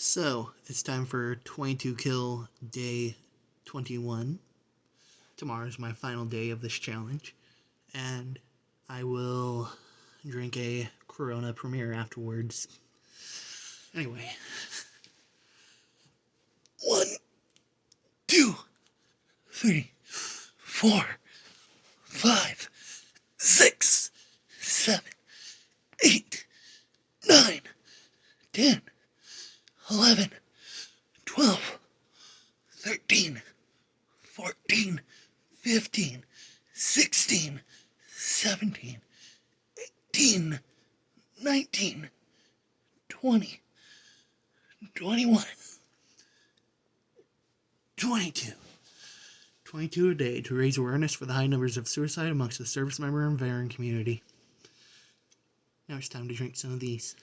So, it's time for 22 kill day 21. Tomorrow is my final day of this challenge, and I will drink a Corona Premier afterwards. Anyway. 1, 2, 3, 4, 5, 6, 7, 8, 9, 10, 11, 12, 13, 14, 15, 16, 17, 18, 19, 20, 21, 22. 22 a day to raise awareness for the high numbers of suicide amongst the service member and veteran community. Now it's time to drink some of these.